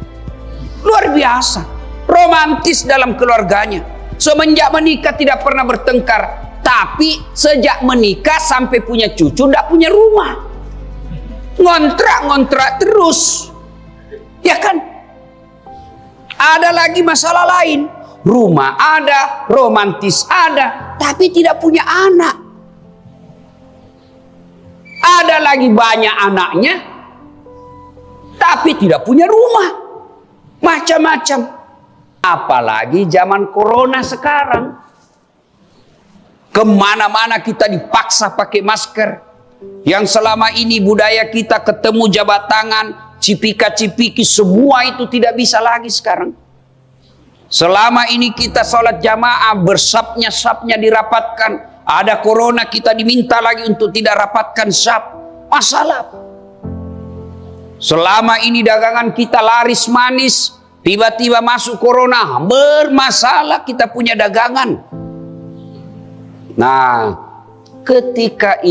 Luar biasa, romantis dalam keluarganya. Semenjak menikah tidak pernah bertengkar, tapi sejak menikah sampai punya cucu tidak punya rumah. Ngontrak terus. Ya kan? Ada lagi masalah lain. Rumah ada, romantis ada, tapi tidak punya anak. Ada lagi banyak anaknya, tapi tidak punya rumah. Macam-macam. Apalagi zaman corona sekarang. Kemana-mana kita dipaksa pakai masker. Yang selama ini budaya kita ketemu jabat tangan, cipika-cipiki, semua itu tidak bisa lagi sekarang. Selama ini kita sholat jamaah, bersapnya-sapnya dirapatkan. Ada corona kita diminta lagi untuk tidak rapatkan sap. Masalah. Selama ini dagangan kita laris manis, tiba-tiba masuk corona, bermasalah kita punya dagangan. Nah, ketika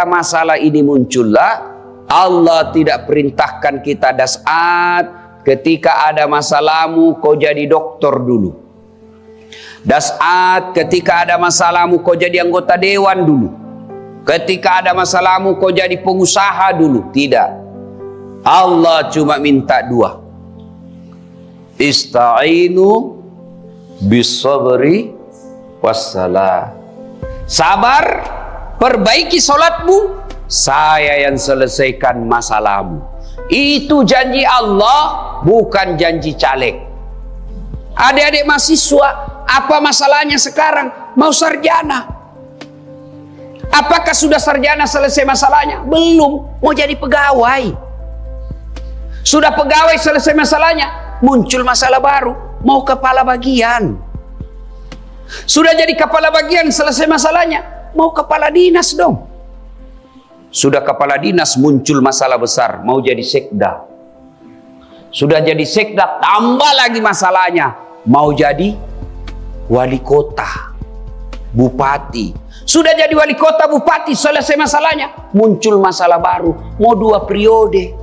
masalah ini muncullah, Allah tidak perintahkan kita das'at. Ketika ada masalahmu, kau jadi dokter dulu. Das'at, ketika ada masalahmu, kau jadi anggota dewan dulu. Ketika ada masalahmu, kau jadi pengusaha dulu. Tidak. Allah cuma minta dua. Ista'inu bis-sabri wassalah. Sabar, perbaiki sholatmu, saya yang selesaikan masalahmu. Itu janji Allah, bukan janji caleg. Adik-adik mahasiswa, apa masalahnya sekarang? Mau sarjana. Apakah sudah sarjana selesai masalahnya? Belum, mau jadi pegawai. Sudah pegawai selesai masalahnya, muncul masalah baru, mau kepala bagian. Sudah jadi kepala bagian selesai masalahnya, mau kepala dinas dong. Sudah kepala dinas muncul masalah besar, mau jadi sekda. Sudah jadi sekda, tambah lagi masalahnya, mau jadi wali kota, bupati. Sudah jadi wali kota, bupati, selesai masalahnya, muncul masalah baru, mau 2 periode.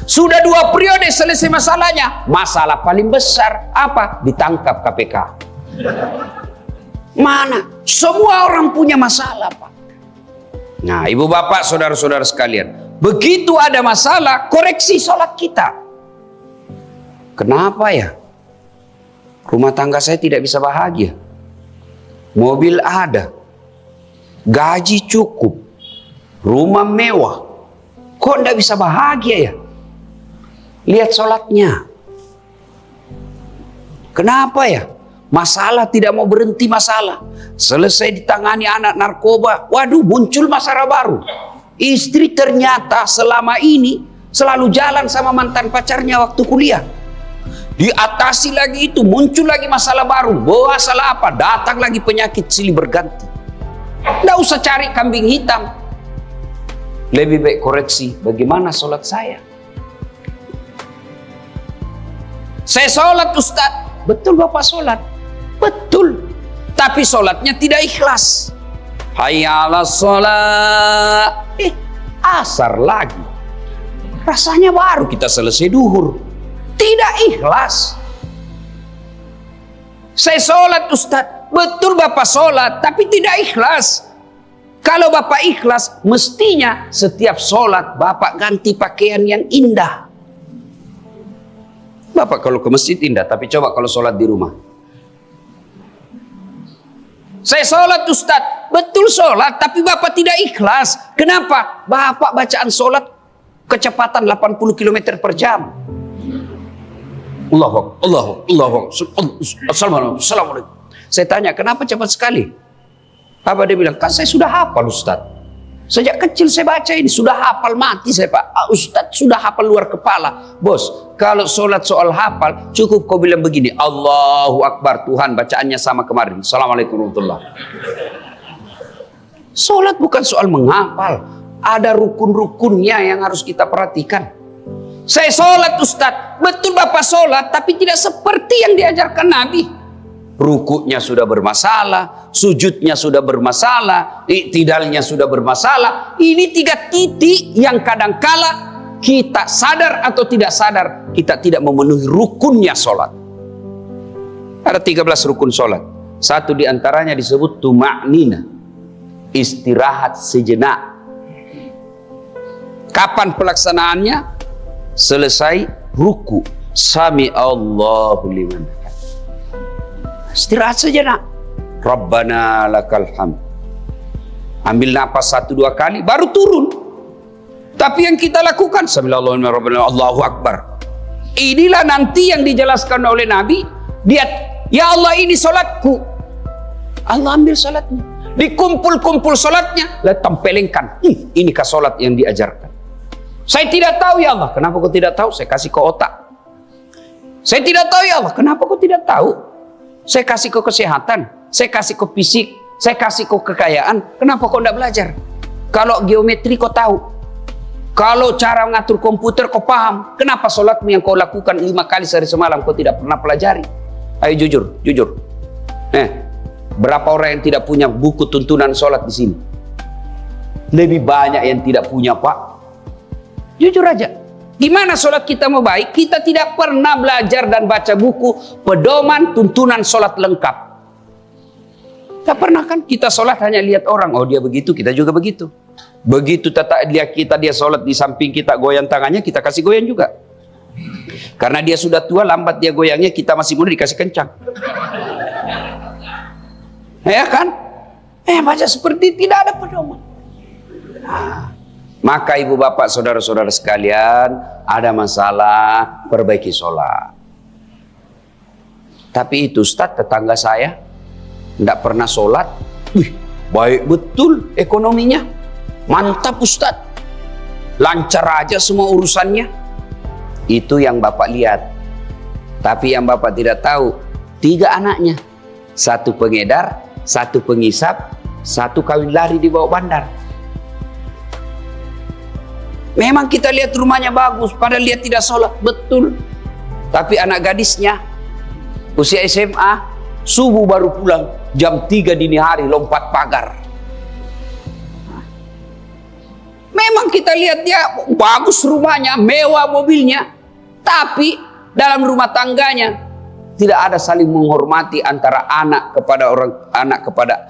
Sudah 2 periode selesai masalahnya, masalah paling besar apa? Ditangkap KPK. Mana? Semua orang punya masalah, Pak. Nah, ibu bapak, saudara-saudara sekalian, begitu ada masalah, koreksi sholat kita. Kenapa ya? Rumah tangga saya tidak bisa bahagia. Mobil ada, gaji cukup, rumah mewah, kok tidak bisa bahagia ya? Lihat sholatnya. Kenapa ya? Masalah tidak mau berhenti masalah. Selesai ditangani anak narkoba, waduh muncul masalah baru. Istri ternyata selama ini selalu jalan sama mantan pacarnya waktu kuliah. Diatasi lagi itu, muncul lagi masalah baru. Masalah apa? Datang lagi penyakit silih berganti. Tidak usah cari kambing hitam. Lebih baik koreksi, bagaimana sholat saya? Saya sholat Ustaz. Betul Bapak sholat. Betul. Tapi sholatnya tidak ikhlas. Hayya 'alas sholat. Asar lagi. Rasanya baru kita selesai duhur. Tidak ikhlas. Saya sholat Ustaz. Betul Bapak sholat, tapi tidak ikhlas. Kalau Bapak ikhlas, mestinya setiap sholat Bapak ganti pakaian yang indah. Bapak kalau ke masjid indah, tapi coba kalau sholat di rumah. Saya sholat Ustadz, betul sholat, tapi Bapak tidak ikhlas. Kenapa? Bapak bacaan sholat kecepatan 80 km per jam. Assalamualaikum. Saya tanya, kenapa cepat sekali? Apa dia bilang? Kan saya sudah hafal Ustadz. Sejak kecil saya baca ini, sudah hafal mati saya Pak. Ustadz sudah hafal luar kepala. Bos, kalau sholat soal hafal, cukup kau bilang begini, Allahu Akbar, Tuhan bacaannya sama kemarin. Assalamualaikum warahmatullahi. Sholat bukan soal menghafal. Ada rukun-rukunnya yang harus kita perhatikan. Saya sholat Ustadz, betul Bapak sholat, tapi tidak seperti yang diajarkan Nabi. Rukuknya sudah bermasalah, sujudnya sudah bermasalah, iktidalnya sudah bermasalah. Ini 3 titik yang kadangkala kita sadar atau tidak sadar, kita tidak memenuhi rukunnya sholat. Ada 13 rukun sholat. Satu diantaranya disebut tuma'nina, istirahat sejenak. Kapan pelaksanaannya? Selesai ruku, sami Allahu liman. Istirahat sejenak. Rabbana lakal hamd. Ambil napas 1-2 kali baru turun. Tapi yang kita lakukan Allahu Akbar. Inilah nanti yang dijelaskan oleh Nabi. Dia, ya Allah ini solatku. Allah ambil solatnya. Dikumpul-kumpul solatnya, lalu tempelengkan. Inikah solat yang diajarkan? Saya tidak tahu ya Allah. Kenapa kau tidak tahu? Saya kasih ke otak. Saya tidak tahu ya Allah. Kenapa kau tidak tahu? Saya kasih kau kesehatan, saya kasih kau fisik, saya kasih kau kekayaan. Kenapa kau tidak belajar? Kalau geometri kau tahu, kalau cara mengatur komputer kau paham. Kenapa sholatmu yang kau lakukan 5 kali sehari semalam kau tidak pernah pelajari? Ayo jujur, jujur. Berapa orang yang tidak punya buku tuntunan sholat di sini? Lebih banyak yang tidak punya Pak. Jujur aja. Gimana sholat kita mau baik? Kita tidak pernah belajar dan baca buku pedoman tuntunan sholat lengkap. Tak pernah kan? Kita sholat hanya lihat orang. Oh dia begitu, kita juga begitu. Begitu lihat dia sholat di samping kita goyang tangannya, kita kasih goyang juga. Karena dia sudah tua, lambat dia goyangnya, kita masih muda dikasih kencang. Ya kan? Baca seperti tidak ada pedoman. Maka ibu bapak saudara-saudara sekalian, ada masalah, perbaiki sholat. Tapi itu Ustaz, tetangga saya tidak pernah sholat. Wih, baik betul ekonominya. Mantap Ustaz. Lancar aja semua urusannya. Itu yang bapak lihat. Tapi yang bapak tidak tahu, 3 anaknya. 1 pengedar, 1 pengisap, 1 kawin lari di bawah bandar. Memang kita lihat rumahnya bagus, padahal dia tidak sholat, betul. Tapi anak gadisnya, usia SMA, subuh baru pulang, jam 3 dini hari lompat pagar. Memang kita lihat dia bagus rumahnya, mewah mobilnya, tapi dalam rumah tangganya tidak ada saling menghormati antara anak kepada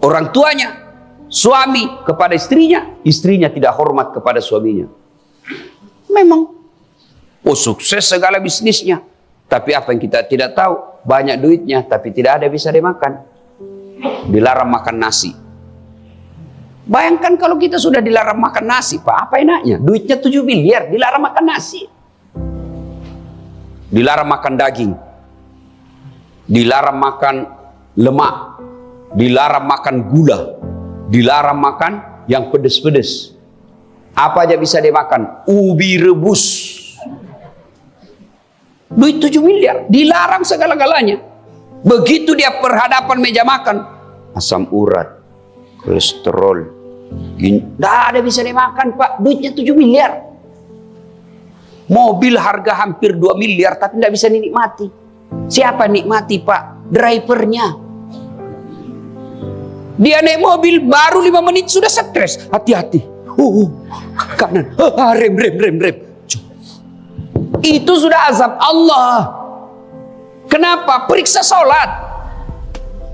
orang tuanya. Suami kepada istrinya, istrinya tidak hormat kepada suaminya. Memang, sukses segala bisnisnya. Tapi apa yang kita tidak tahu, banyak duitnya, tapi tidak ada bisa dimakan. Dilarang makan nasi. Bayangkan kalau kita sudah dilarang makan nasi, Pak, apa enaknya? Duitnya 7 miliar, dilarang makan nasi. Dilarang makan daging. Dilarang makan lemak. Dilarang makan gula. Dilarang makan yang pedes-pedes. Apa aja bisa dimakan? Ubi rebus. Duit 7 miliar. Dilarang segala-galanya. Begitu dia berhadapan meja makan, asam urat, kolesterol, tidak ada bisa dimakan Pak. Duitnya 7 miliar. Mobil harga hampir 2 miliar tapi tidak bisa dinikmati. Siapa nikmati Pak? Drivernya. Dia naik mobil baru 5 menit sudah stres. Hati-hati. Kanan. Rem. Itu sudah azab Allah. Kenapa? Periksa sholat.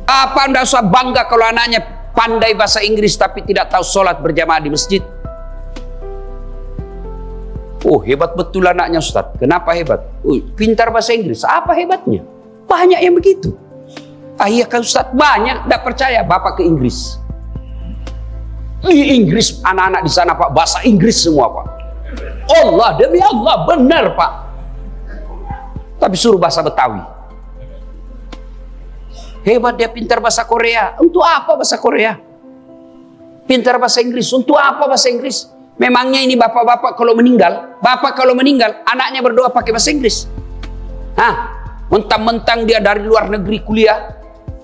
Apa anda usah bangga kalau anaknya pandai bahasa Inggris tapi tidak tahu sholat berjamaah di masjid. Oh, hebat betul anaknya Ustaz. Kenapa hebat? Oh, pintar bahasa Inggris. Apa hebatnya? Banyak yang begitu. Iya kan Ustaz, banyak. Tidak percaya, Bapak ke Inggris. Di Inggris, anak-anak di sana Pak, bahasa Inggris semua Pak. Allah, demi Allah, benar Pak. Tapi suruh bahasa Betawi. Hebat dia pintar bahasa Korea. Untuk apa bahasa Korea? Pintar bahasa Inggris. Untuk apa bahasa Inggris? Memangnya ini bapak-bapak kalau meninggal, anaknya berdoa pakai bahasa Inggris. Hah? Mentang-mentang dia dari luar negeri kuliah,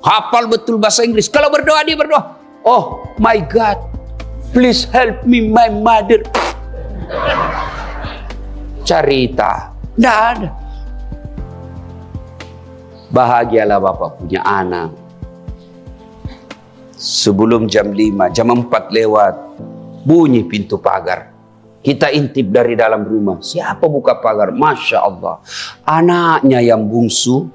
hafal betul bahasa Inggris. Kalau berdoa dia berdoa, oh my God, please help me my mother. Cerita, tidak ada. Bahagialah bapak punya anak. Sebelum jam 5, jam 4 lewat, bunyi pintu pagar. Kita intip dari dalam rumah. Siapa buka pagar? Masya Allah. Anaknya yang bungsu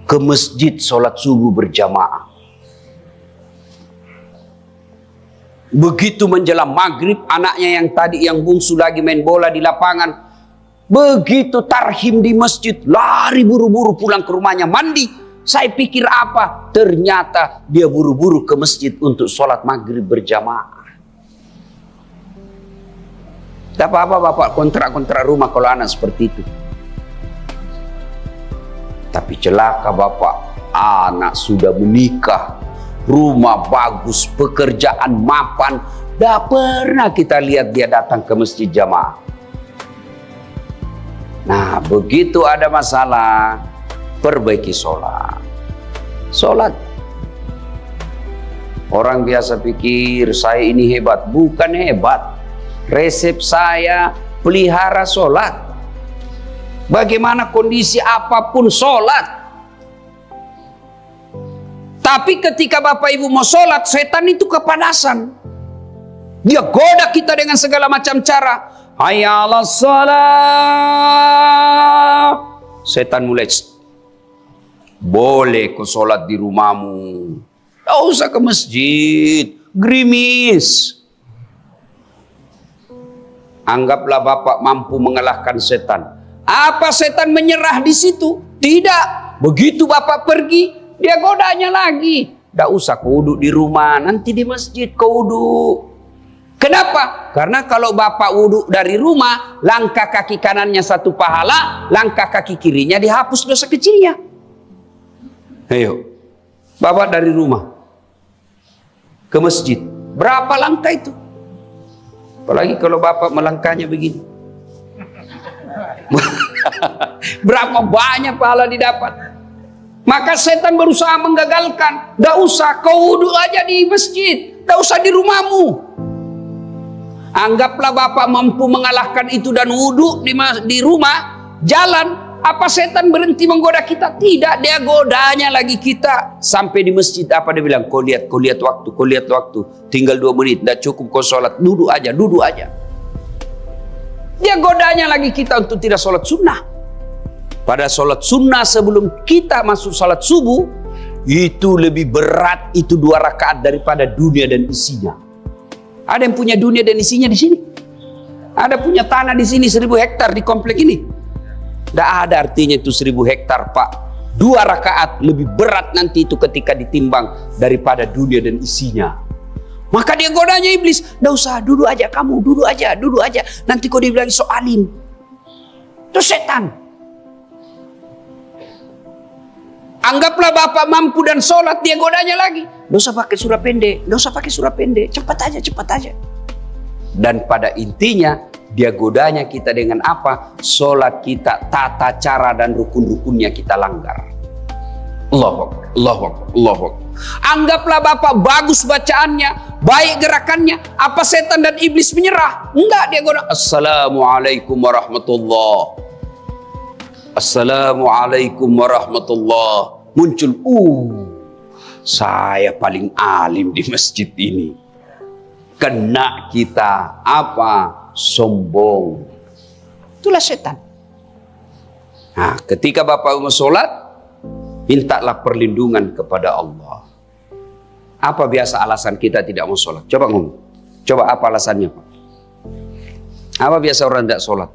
ke masjid sholat subuh berjamaah. Begitu menjelang maghrib, anaknya yang tadi yang bungsu lagi main bola di lapangan. Begitu tarhim di masjid, lari buru-buru pulang ke rumahnya mandi. Saya pikir apa? Ternyata dia buru-buru ke masjid untuk sholat maghrib berjamaah. Tidak apa-apa bapak kontrak-kontrak rumah kalau anak seperti itu. Tapi celaka bapak, anak sudah menikah, rumah bagus, pekerjaan mapan. Tidak pernah kita lihat dia datang ke masjid jamaah. Nah, begitu ada masalah, perbaiki sholat. Sholat. Orang biasa pikir saya ini hebat. Bukan hebat. Resep saya pelihara sholat. Bagaimana kondisi apapun sholat. Tapi ketika Bapak Ibu mau sholat, setan itu kepanasan. Dia goda kita dengan segala macam cara. Hayya 'alas shalah. Setan mulai, boleh kau sholat di rumahmu, tak usah ke masjid, gerimis. Anggaplah Bapak mampu mengalahkan setan. Apa setan menyerah di situ? Tidak. Begitu Bapak pergi, dia godanya lagi. Tak usah kau wudhu di rumah, nanti di masjid kau wudhu. Kenapa? Karena kalau Bapak wudhu dari rumah, langkah kaki kanannya satu pahala, langkah kaki kirinya dihapus dosa kecilnya. Ayo, Bapak dari rumah ke masjid, berapa langkah itu? Apalagi kalau Bapak melangkahnya begini. Berapa banyak pahala didapat? Maka setan berusaha menggagalkan. Tidak usah, kau wudhu aja di masjid, tidak usah di rumahmu. Anggaplah Bapak mampu mengalahkan itu dan wudhu di rumah, jalan. Apa setan berhenti menggoda kita? Tidak, dia godanya lagi kita. Sampai di masjid apa dia bilang? Kau lihat waktu. Tinggal 2 menit, tidak cukup kau sholat. Duduk aja. Dia godanya lagi kita untuk tidak sholat sunnah. Pada sholat sunnah sebelum kita masuk sholat subuh, itu lebih berat, itu 2 rakaat daripada dunia dan isinya. Ada yang punya dunia dan isinya di sini. Ada punya tanah di sini 1000 hektar di komplek ini. Tidak ada artinya itu 1000 hektar Pak. 2 rakaat lebih berat nanti itu ketika ditimbang daripada dunia dan isinya. Maka dia godanya iblis. Tidak usah, duduk aja kamu, duduk aja. Nanti kau dibilang so alim. Itu setan. Anggaplah Bapak mampu dan sholat, dia godanya lagi. Nggak usah pakai surah pendek. Cepat aja. Dan pada intinya, dia godanya kita dengan apa? Sholat kita, tata cara dan rukun-rukunnya kita langgar. Allahu Akbar. Anggaplah Bapak bagus bacaannya, baik gerakannya. Apa setan dan iblis menyerah? Enggak, dia goda. Assalamualaikum warahmatullahi. Muncul, saya paling alim di masjid ini. Kena kita apa? Sombong. Itulah setan. Nah, ketika Bapak mau sholat, mintalah perlindungan kepada Allah. Apa biasa alasan kita tidak mau sholat? Coba ngomong. Coba apa alasannya, Pak? Apa biasa orang tidak sholat?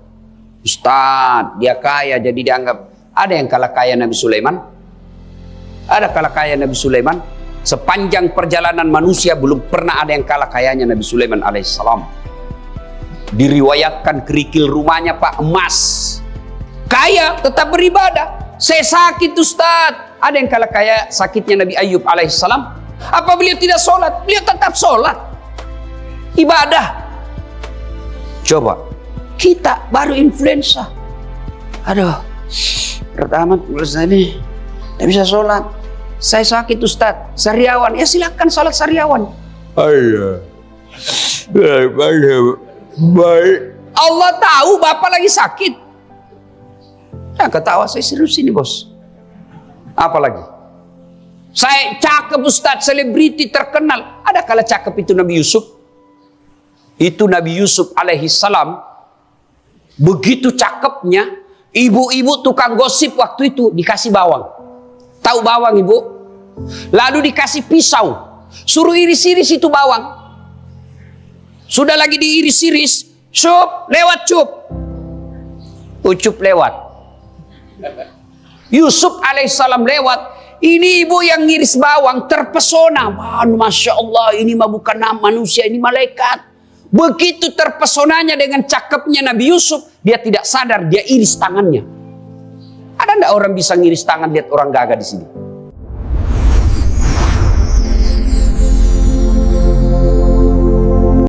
Ustaz, dia kaya jadi dianggap. Ada yang kalah kaya Nabi Sulaiman? Ada kalah kaya Nabi Sulaiman? Sepanjang perjalanan manusia belum pernah ada yang kalah kayanya Nabi Sulaiman alaihissalam. Diriwayatkan kerikil rumahnya Pak emas. Kaya tetap beribadah. Saya sakit Ustaz. Ada yang kalah kaya sakitnya Nabi Ayub alaihissalam? Apa beliau tidak sholat? Beliau tetap sholat. Ibadah. Coba. Kita baru influenza. Aduh. Pertama ini tidak bisa sholat. Saya sakit Ustaz. Sariawan. Ya silakan sholat sariawan. Ayo. Baik. Allah tahu Bapak lagi sakit. Ya ketawa saya serius ini bos. Apalagi? Saya cakep Ustaz, selebriti terkenal. Ada kala cakep itu Nabi Yusuf. Itu Nabi Yusuf alaihi salam. Begitu cakepnya, ibu-ibu tukang gosip waktu itu dikasih bawang. Tahu bawang ibu? Lalu dikasih pisau. Suruh iris-iris itu bawang. Sudah lagi diiris-iris. Cup, lewat cup. Ucup lewat. Yusuf alaihissalam lewat. Ini ibu yang ngiris bawang terpesona. Masya Allah, ini mah bukan manusia, ini malaikat. Begitu terpesonanya dengan cakepnya Nabi Yusuf, dia tidak sadar dia iris tangannya. Ada enggak orang bisa ngiris tangan lihat orang gagah di sini?